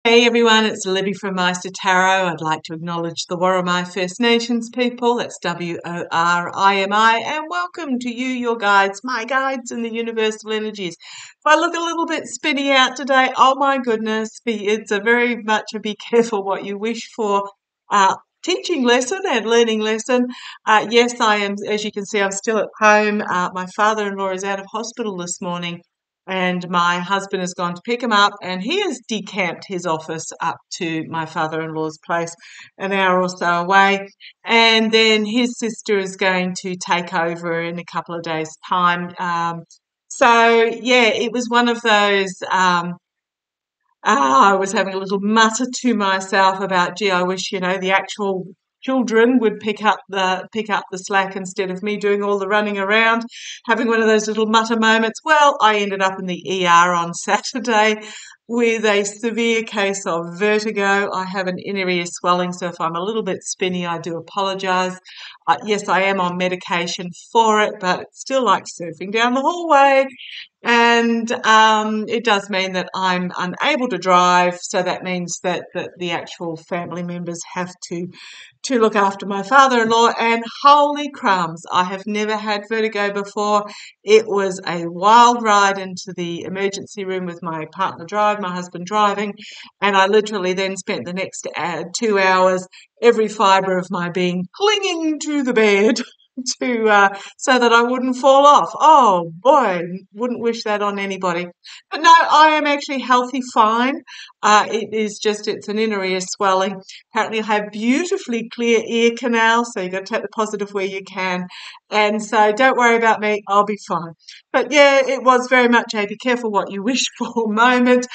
Hey everyone, it's Libby from maighstirtarot. I'd like to acknowledge the Worimi First Nations people, that's Worimi, and welcome to you, your guides, my guides in the universal energies. If I look a little bit spinny out today, oh my goodness, it's a very much a be careful what you wish for teaching lesson and learning lesson. Yes, I am, as you can see, I'm still at home. My father-in-law is out of hospital this morning, and my husband has gone to pick him up, and he has decamped his office up to my father-in-law's place, an hour or so away. And then his sister is going to take over in a couple of days' time. So, yeah, it was one of those. I was having a little mutter to myself about, gee, I wish, the actual children would pick up the slack instead of me doing all the running around, having one of those little mutter moments. Well, I ended up in the ER on Saturday with a severe case of vertigo. I have an inner ear swelling, so if I'm a little bit spinny, I do apologise. Yes, I am on medication for it, but it's still like surfing down the hallway. And it does mean that I'm unable to drive, so that means that the actual family members have to look after my father-in-law. And holy crumbs, I have never had vertigo before. It was a wild ride into the emergency room with my my husband driving, and I literally then spent the next 2 hours, every fibre of my being clinging to the bed to so that I wouldn't fall off. Oh boy, wouldn't wish that on anybody. But no, I am actually healthy, fine. It's an inner ear swelling. Apparently, I have beautifully clear ear canal, so you've got to take the positive where you can. And so don't worry about me, I'll be fine. But yeah, it was very much a be careful what you wish for moment.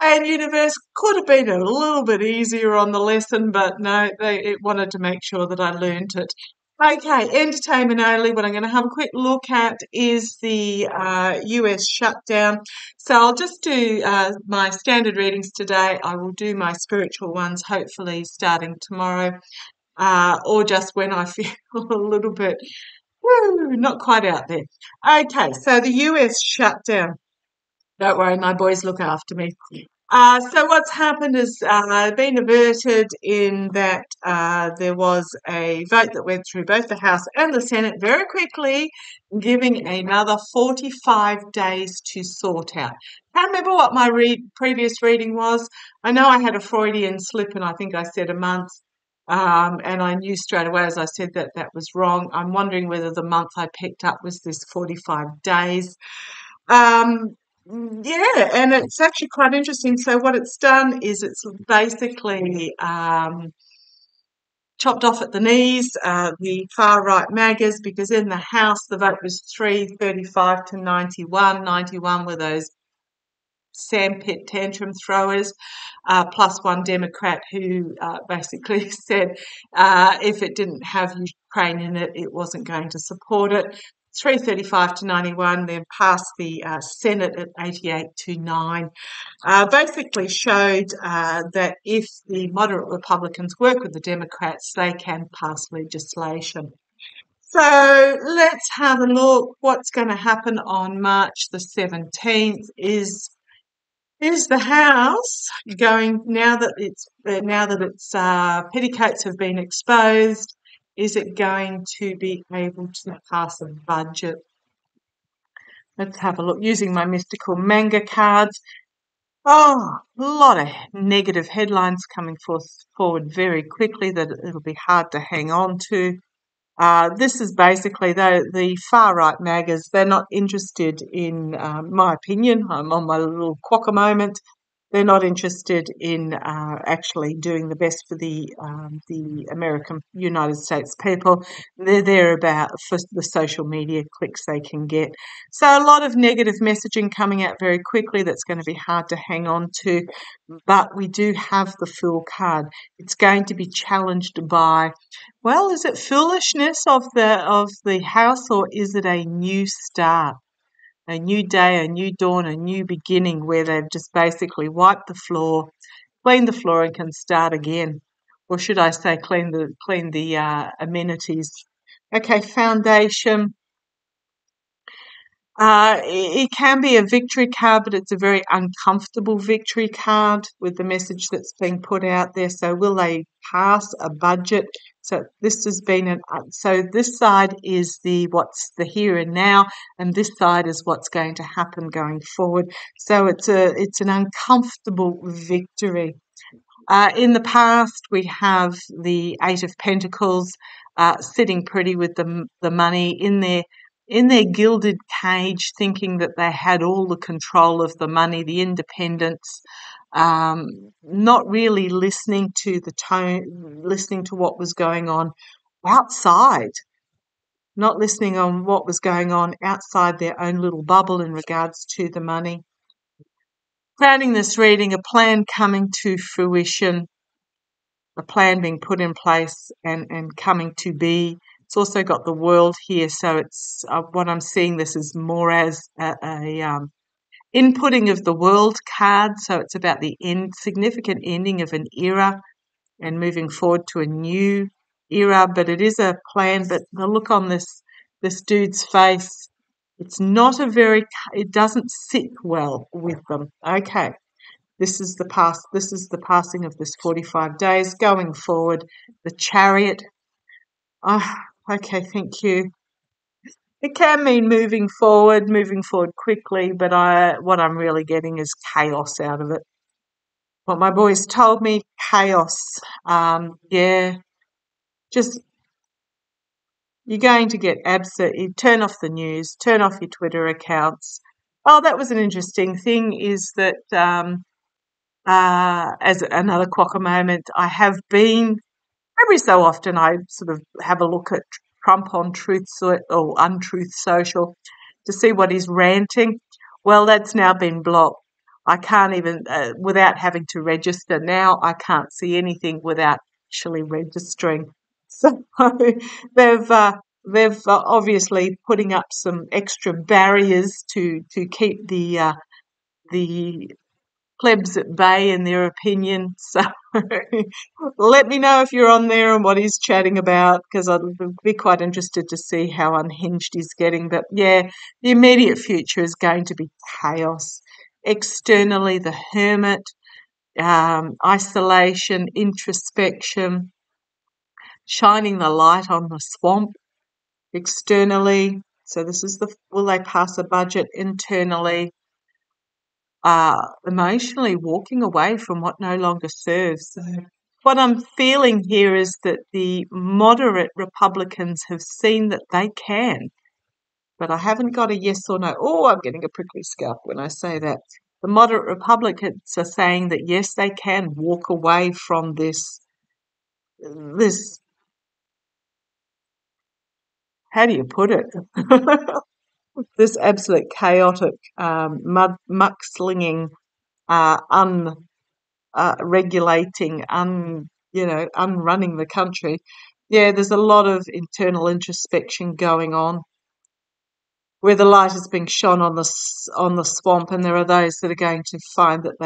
And universe could have been a little bit easier on the lesson, but no, it wanted to make sure that I learned it. Okay, entertainment only. What I'm going to have a quick look at is the US shutdown. So I'll just do my standard readings today. I will do my spiritual ones hopefully starting tomorrow, or just when I feel a little bit, not quite out there. Okay, so the US shutdown. Don't worry, my boys look after me. So what's happened is been averted in that there was a vote that went through both the House and the Senate very quickly, giving another 45 days to sort out. Can't remember what my previous reading was. I know I had a Freudian slip, and I think I said a month. And I knew straight away, as I said, that that was wrong. I'm wondering whether the month I picked up was this 45 days. Um, yeah, and it's actually quite interesting. So what it's done is it's basically chopped off at the knees the far right MAGAs, because in the House the vote was 335 to 91. 91 were those sandpit tantrum throwers, plus one Democrat who basically said if it didn't have Ukraine in it, it wasn't going to support it. 335 to 91, then passed the Senate at 88 to 9. Basically showed that if the moderate Republicans work with the Democrats, they can pass legislation. So let's have a look. What's going to happen on March the 17th is the House going, now that its petticoats have been exposed, is it going to be able to pass a budget? Let's have a look using my mystical manga cards. Oh, a lot of negative headlines coming forward very quickly that it'll be hard to hang on to. This is basically the far right MAGAs. They're not interested in, my opinion. I'm on my little quokka moment. They're not interested in actually doing the best for the American United States people. They're there about for the social media clicks they can get. So a lot of negative messaging coming out very quickly that's going to be hard to hang on to. But we do have the Fool card. It's going to be challenged by, well, is it foolishness of the House, or is it a new start? A new day, a new dawn, a new beginning, where they've just basically wiped the floor, cleaned the floor, and can start again. Or should I say, clean the amenities? Okay, foundation. It can be a victory card, but it's a very uncomfortable victory card with the message that's being put out there. So will they pass a budget? So this has been so this side is what's the here and now, and this side is what's going to happen going forward. So it's an uncomfortable victory. In the past, we have the Eight of Pentacles sitting pretty with the money in their gilded cage, thinking that they had all the control of the money, the independence, not really listening to the tone, listening to what was going on outside, not listening on what was going on outside their own little bubble in regards to the money. Crowning this reading, a plan coming to fruition, a plan being put in place and coming to be. It's also got the world here, so it's what I'm seeing this is more as a inputting of the world card. So it's about the significant ending of an era and moving forward to a new era. But it is a plan. But the look on this dude's face, it's not it doesn't sit well with them. Okay. This is the passing of this 45 days. Going forward, the Chariot. Oh, okay, thank you. It can mean moving forward quickly, but what I'm really getting is chaos out of it. What my boys told me, chaos. Yeah, just you're going to get absolutely, turn off the news, turn off your Twitter accounts. Oh, that was an interesting thing, is that as another quokka moment, I have been, every so often I sort of have a look at Trump on or Untruth Social to see what he's ranting. Well, that's now been blocked. I can't even, without having to register now, I can't see anything without actually registering. So they've obviously putting up some extra barriers to keep the plebs at bay in their opinion. So let me know if you're on there and what he's chatting about, because I'd be quite interested to see how unhinged he's getting. But yeah, the immediate future is going to be chaos. Externally, the Hermit, isolation, introspection, shining the light on the swamp. Externally, so this is will they pass a budget? Internally, emotionally walking away from what no longer serves. So what I'm feeling here is that the moderate Republicans have seen that they can, but I haven't got a yes or no. Oh, I'm getting a prickly scalp when I say that. The moderate Republicans are saying that yes, they can walk away from this, how do you put it? This absolute chaotic, mudslinging, regulating, unrunning the country. Yeah, there's a lot of internal introspection going on, where the light is being shone on the swamp, and there are those that are going to find that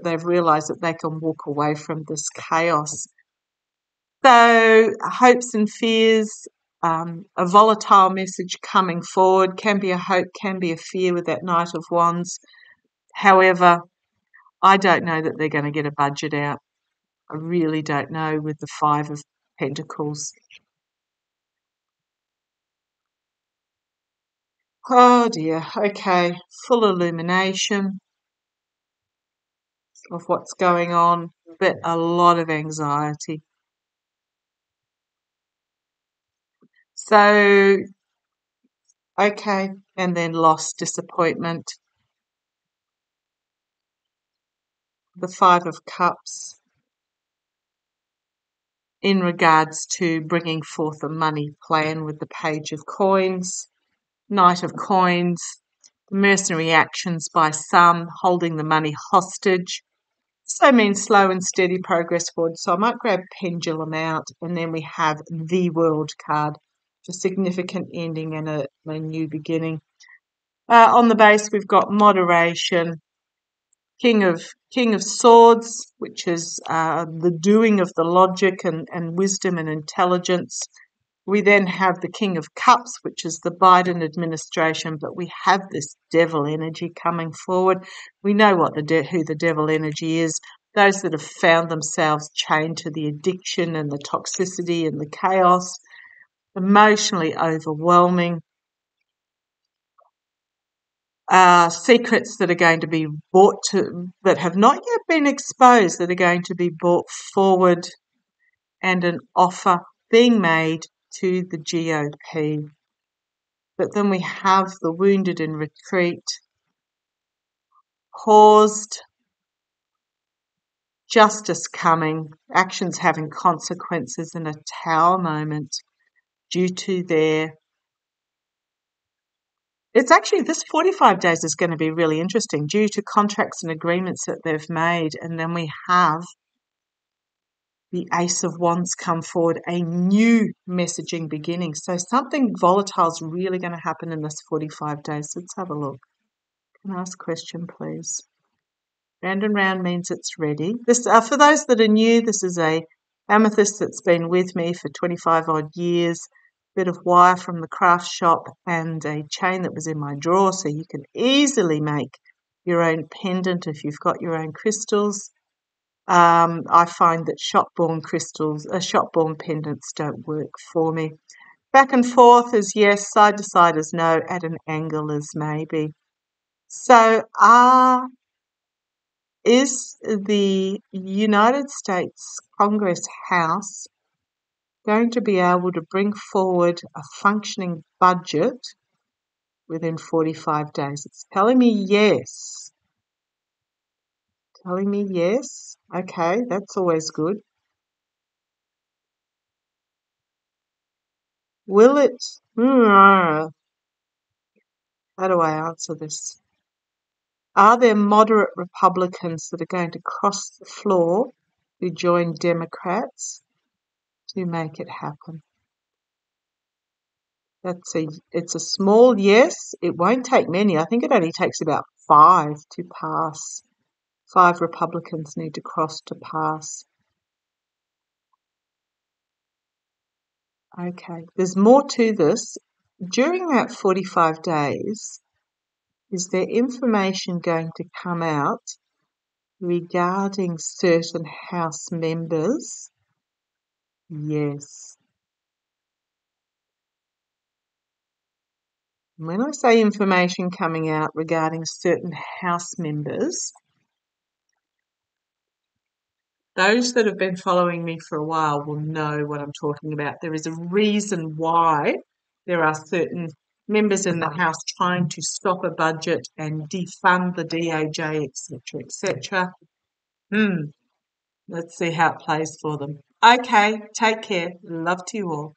they've realised that they can walk away from this chaos. So hopes and fears, a volatile message coming forward, can be a hope, can be a fear with that Knight of Wands. However, I don't know that they're going to get a budget out. I really don't know with the Five of Pentacles. Oh dear, okay, full illumination of what's going on, but a lot of anxiety. So, okay, and then loss, disappointment. The Five of Cups in regards to bringing forth a money plan with the Page of Coins, Knight of Coins, mercenary actions by some, holding the money hostage. So means slow and steady progress forward. So I might grab Pendulum out, and then we have the World card, a significant ending and a new beginning. On the base, we've got moderation, King of Swords, which is the doing of the logic and wisdom and intelligence. We then have the King of Cups, which is the Biden administration, but we have this devil energy coming forward. We know what who the devil energy is. Those that have found themselves chained to the addiction and the toxicity and the chaos, emotionally overwhelming, secrets that are going to be that have not yet been exposed, that are going to be brought forward, and an offer being made to the GOP. But then we have the wounded in retreat, paused, justice coming, actions having consequences, and a tower moment due to their... It's actually, this 45 days is going to be really interesting due to contracts and agreements that they've made. And then we have the Ace of Wands come forward, a new messaging beginning. So something volatile is really going to happen in this 45 days. Let's have a look. Can I ask a question, please? Round and round means it's ready. This, for those that are new, this is a amethyst that's been with me for 25 odd years. Bit of wire from the craft shop and a chain that was in my drawer, so you can easily make your own pendant if you've got your own crystals. I find that shop-born pendants don't work for me. Back and forth is yes, side to side is no, at an angle is maybe. So is the United States Congress House going to be able to bring forward a functioning budget within 45 days? It's telling me yes. Telling me yes. Okay, that's always good. Will it? How do I answer this? Are there moderate Republicans that are going to cross the floor who join Democrats to make it happen? It's a small yes. It won't take many. I think it only takes about 5 to pass. 5 Republicans need to cross to pass. Okay, there's more to this. During that 45 days, is there information going to come out regarding certain House members? Yes. When I say information coming out regarding certain House members, those that have been following me for a while will know what I'm talking about. There is a reason why there are certain members in the House trying to stop a budget and defund the DOJ, etc., etc. Let's see how it plays for them. Okay, take care. Love to you all.